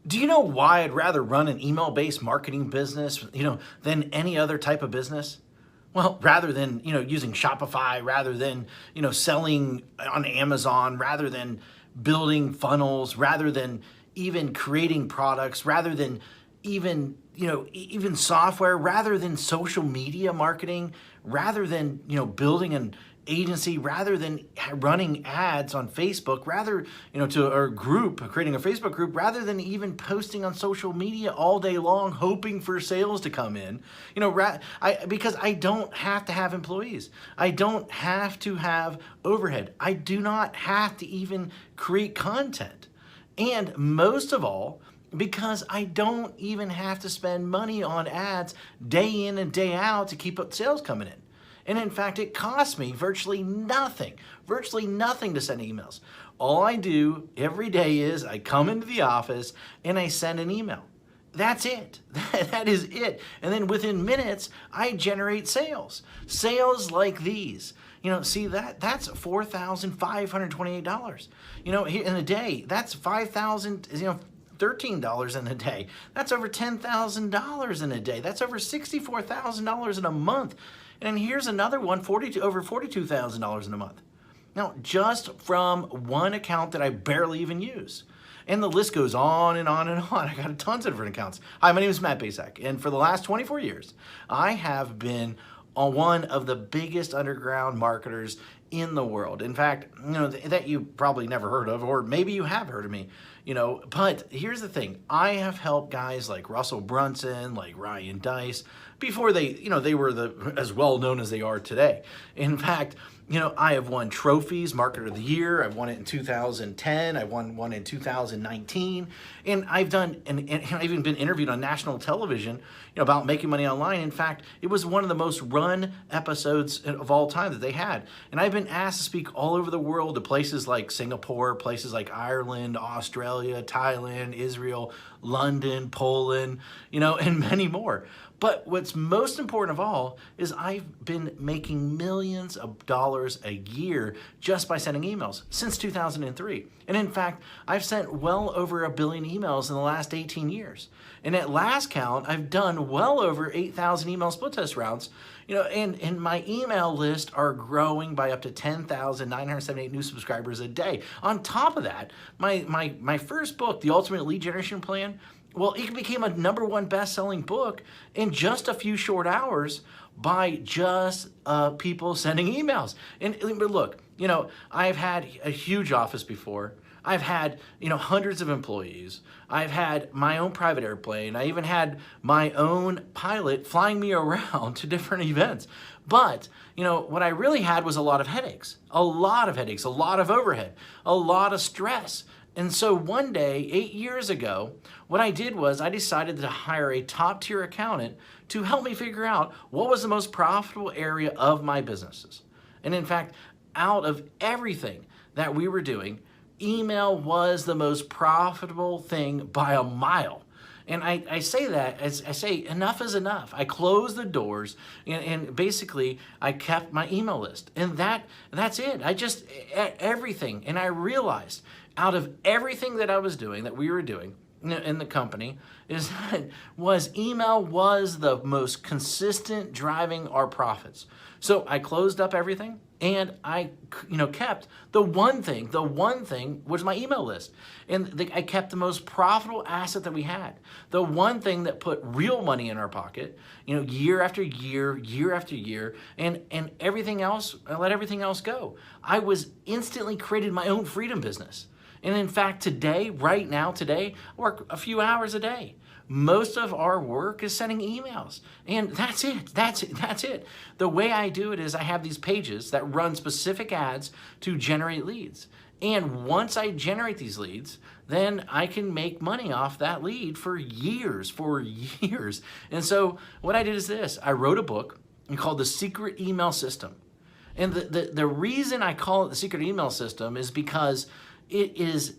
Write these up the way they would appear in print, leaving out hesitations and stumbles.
Do you know why I'd rather run an email-based marketing business, than any other type of business? Well, rather than, using Shopify, rather than, selling on Amazon, rather than building funnels, rather than even creating products, rather than even, even software, rather than social media marketing, rather than, building an agency, rather than running ads on Facebook, rather, to our group, creating a Facebook group, rather than even posting on social media all day long, hoping for sales to come in, because I don't have to have employees. I don't have to have overhead. I do not have to even create content. And most of all, because I don't even have to spend money on ads day in and day out to keep up sales coming in. And in fact, it costs me virtually nothing to send emails. All I do every day is I come into the office and I send an email. That's it. That is it. And then within minutes, I generate sales. Sales like these. See that's $4,528. In a day, that's $5,000, $13 in a day. That's over $10,000 in a day. That's over $64,000 in a month. And here's another one, over $42,000 in a month. Now, just from one account that I barely even use. And the list goes on and on and on. I got tons of different accounts. Hi, my name is Matt Basak, and for the last 24 years, I have been one of the biggest underground marketers in the world. In fact, that you probably never heard of, or maybe you have heard of me, but here's the thing. I have helped guys like Russell Brunson, like Ryan Deiss, before they were as well known as they are today. In fact, I have won trophies, Marketer of the Year. I've won it in 2010. I won one in 2019. And I've even been interviewed on national television, about making money online. In fact, it was one of the most run episodes of all time that they had. And I've been asked to speak all over the world to places like Singapore, places like Ireland, Australia, Thailand, Israel, London, Poland, and many more. But what's most important of all is I've been making millions of dollars a year just by sending emails since 2003. And in fact, I've sent well over 1 billion emails in the last 18 years. And at last count, I've done well over 8,000 email split test rounds. And my email list are growing by up to 10,978 new subscribers a day. On top of that, my first book, The Ultimate Lead Generation Plan, well, it became a #1 best-selling book in just a few short hours by just people sending emails. But look, I've had a huge office before. I've had, hundreds of employees. I've had my own private airplane. I even had my own pilot flying me around to different events. But, what I really had was a lot of headaches, a lot of overhead, a lot of stress. And so one day, 8 years ago, what I did was I decided to hire a top-tier accountant to help me figure out what was the most profitable area of my businesses. And in fact, out of everything that we were doing, email was the most profitable thing by a mile. And I say that as I say, enough is enough. I closed the doors and basically I kept my email list. And that's it. I just, everything. And I realized out of everything that I was doing, that we were doing in the company, email was the most consistent driving our profits. So I closed up everything and I kept the one thing was my email list. And I kept the most profitable asset that we had. The one thing that put real money in our pocket, year after year, year after year, and everything else, I let everything else go. I was instantly created my own freedom business. And in fact, right now, I work a few hours a day. Most of our work is sending emails. And that's it. The way I do it is I have these pages that run specific ads to generate leads. And once I generate these leads, then I can make money off that lead for years. And so what I did is this. I wrote a book called The Secret Email System. And the reason I call it The Secret Email System is because it is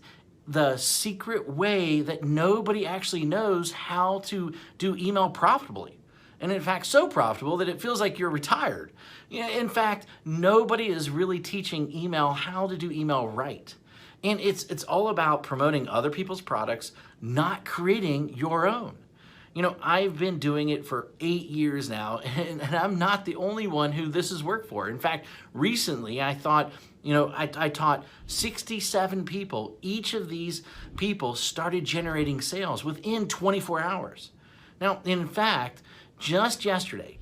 the secret way that nobody actually knows how to do email profitably. And in fact, so profitable that it feels like you're retired. In fact, nobody is really teaching email how to do email right. And it's all about promoting other people's products, not creating your own. You know, I've been doing it for 8 years now, and I'm not the only one who this has worked for. In fact, recently I thought, I taught 67 people. Each of these people started generating sales within 24 hours. Now, in fact, just yesterday,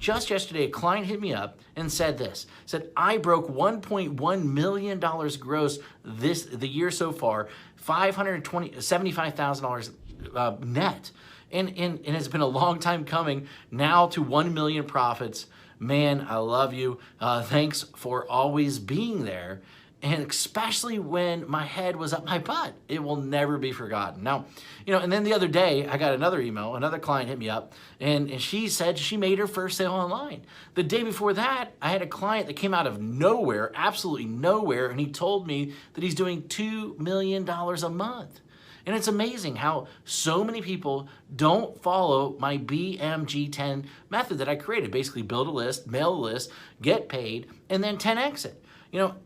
a client hit me up and said this, said, I broke $1.1 million gross the year so far, $75,000 net. And it's been a long time coming now to 1 million profits. Man, I love you. Thanks for always being there. And especially when my head was up my butt, it will never be forgotten. Now, and then the other day I got another email, another client hit me up, and she said she made her first sale online. The day before that, I had a client that came out of nowhere, absolutely nowhere, and he told me that he's doing $2 million a month. And it's amazing how so many people don't follow my BMG10 method that I created. Basically build a list, mail a list, get paid, and then 10x it.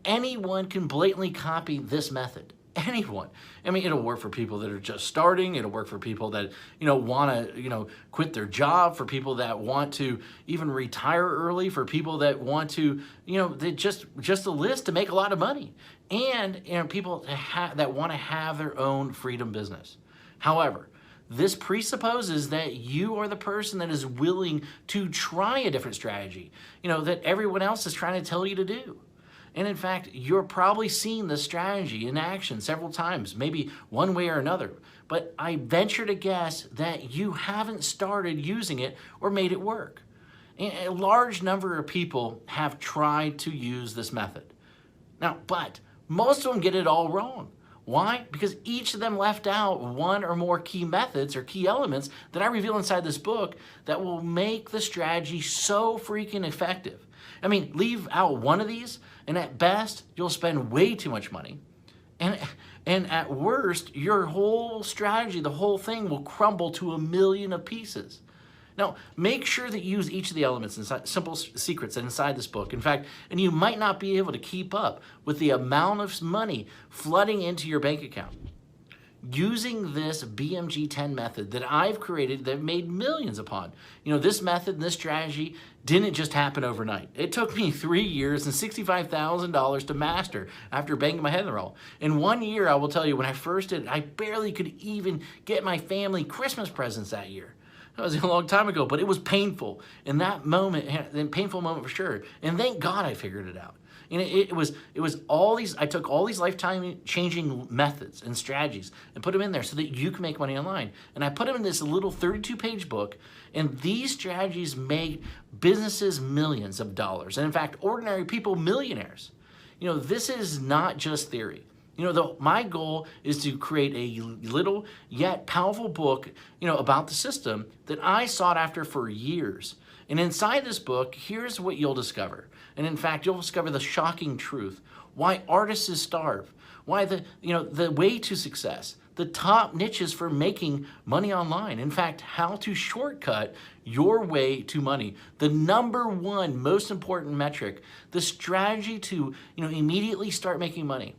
Anyone can blatantly copy this method. Anyone. I mean, it'll work for people that are just starting. It'll work for people that, want to, quit their job, for people that want to even retire early, for people that want to, they just a list to make a lot of money. And, people that want to have their own freedom business. However, this presupposes that you are the person that is willing to try a different strategy, that everyone else is trying to tell you to do. And in fact, you're probably seen this strategy in action several times, maybe one way or another. But I venture to guess that you haven't started using it or made it work. And a large number of people have tried to use this method. Now, but most of them get it all wrong. Why? Because each of them left out one or more key methods or key elements that I reveal inside this book that will make the strategy so freaking effective. I mean, leave out one of these, and at best, you'll spend way too much money. And at worst, your whole strategy, the whole thing will crumble to 1,000,000 of pieces. Now, make sure that you use each of the elements inside, simple secrets inside this book. In fact, and you might not be able to keep up with the amount of money flooding into your bank account. Using this BMG10 method that I've created that I've made millions upon. This method and this strategy didn't just happen overnight. It took me 3 years and $65,000 to master after banging my head in the wall. In 1 year, I will tell you, when I first did it, I barely could even get my family Christmas presents that year. That was a long time ago, but it was painful. In that moment, a painful moment for sure. And thank God I figured it out. And it was all these, I took all these lifetime changing methods and strategies and put them in there so that you can make money online. And I put them in this little 32-page book, and these strategies make businesses millions of dollars. And in fact, ordinary people millionaires. This is not just theory. My goal is to create a little yet powerful book, about the system that I sought after for years. And inside this book, here's what you'll discover. And in fact, you'll discover the shocking truth. Why artists starve. Why the way to success. The top niches for making money online. In fact, how to shortcut your way to money. The #1 most important metric. The strategy to immediately start making money.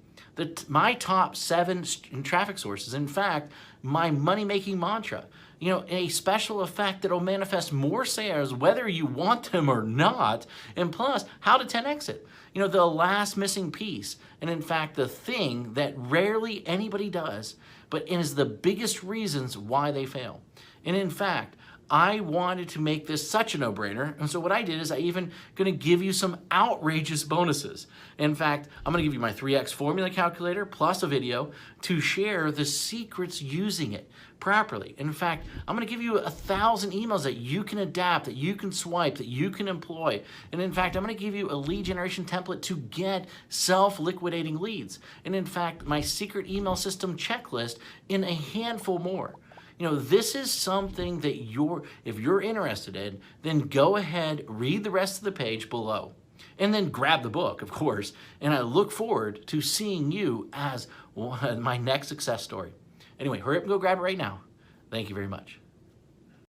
My top 7 traffic sources. In fact, my money-making mantra. A special effect that will manifest more sales whether you want them or not, and plus, how to 10x it. The last missing piece, and in fact, the thing that rarely anybody does, but is the biggest reasons why they fail. And in fact, I wanted to make this such a no-brainer, and so what I did is I even going to give you some outrageous bonuses. In fact, I'm going to give you my 3x formula calculator plus a video to share the secrets using it properly. In fact, I'm going to give you 1,000 emails that you can adapt, that you can swipe, that you can employ. And in fact, I'm going to give you a lead generation template to get self-liquidating leads. And in fact, my secret email system checklist in a handful more. This is something that if you're interested in, then go ahead, read the rest of the page below, and then grab the book, of course. And I look forward to seeing you as my next success story. Anyway, hurry up and go grab it right now. Thank you very much.